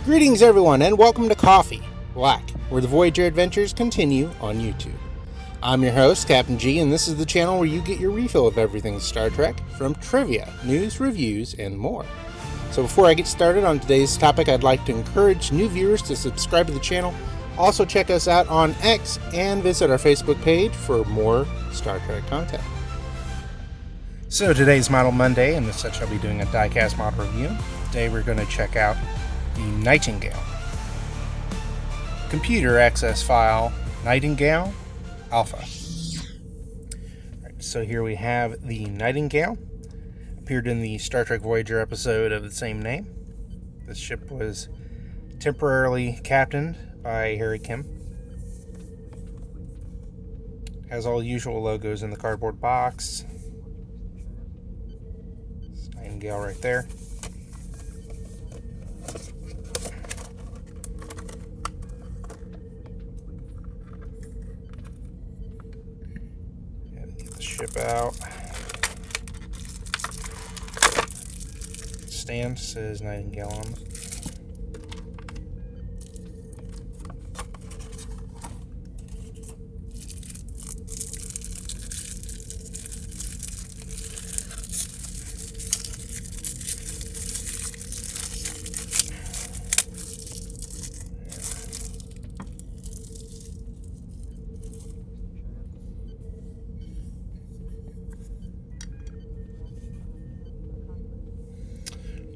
Greetings everyone and welcome to Coffee Black, where the Voyager adventures continue on YouTube. I'm your host, Captain G, and this is the channel where you get your refill of everything Star Trek, from trivia, news, reviews, and more. So before I get started on today's topic, I'd like to encourage new viewers to subscribe to the channel. Also check us out on X and visit our Facebook page for more Star Trek content. So today's Model Monday, and as such I'll be doing a diecast model review. Today we're going to check out the Nightingale. Computer access file Nightingale Alpha. Right, so here we have the Nightingale. Appeared in the Star Trek Voyager episode of the same name. This ship was temporarily captained by Harry Kim. Has all the usual logos in the cardboard box. It's Nightingale right there. Get the ship out. Stand says Nightingale on it.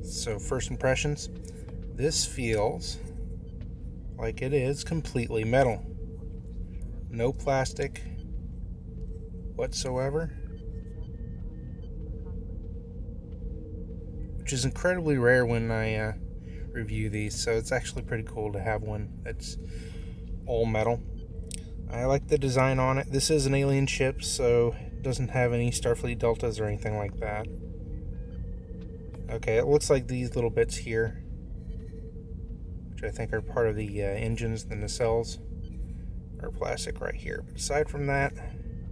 So first impressions, this feels like it is completely metal. No plastic whatsoever, which is incredibly rare when I review these, so it's actually pretty cool to have one that's all metal. I like the design on it. This is an alien ship, so it doesn't have any Starfleet deltas or anything like that. Okay, it looks like these little bits here, which I think are part of the engines, the nacelles, are plastic right here. But aside from that,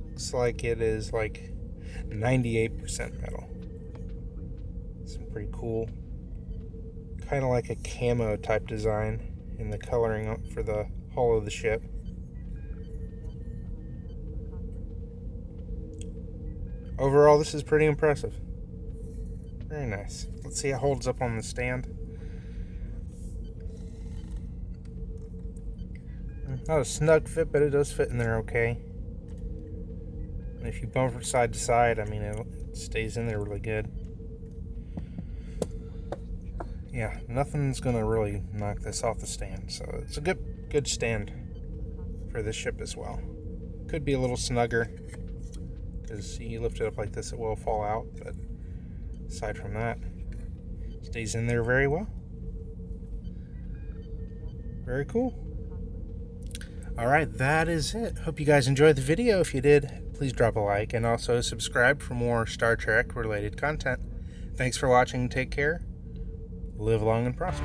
looks like it is like 98% metal. Some pretty cool, kind of like a camo type design in the coloring for the hull of the ship. Overall, this is pretty impressive. Very nice. Let's see how it holds up on the stand. Not a snug fit, but it does fit in there okay. And if you bump from side to side, I mean, it stays in there really good. Yeah, nothing's gonna really knock this off the stand, so it's a good stand for this ship as well. Could be a little snugger, because you lift it up like this, it will fall out, but aside from that, stays in there very well. Very cool. Alright, that is it. Hope you guys enjoyed the video. If you did, please drop a like and also subscribe for more Star Trek related content. Thanks for watching. Take care. Live long and prosper.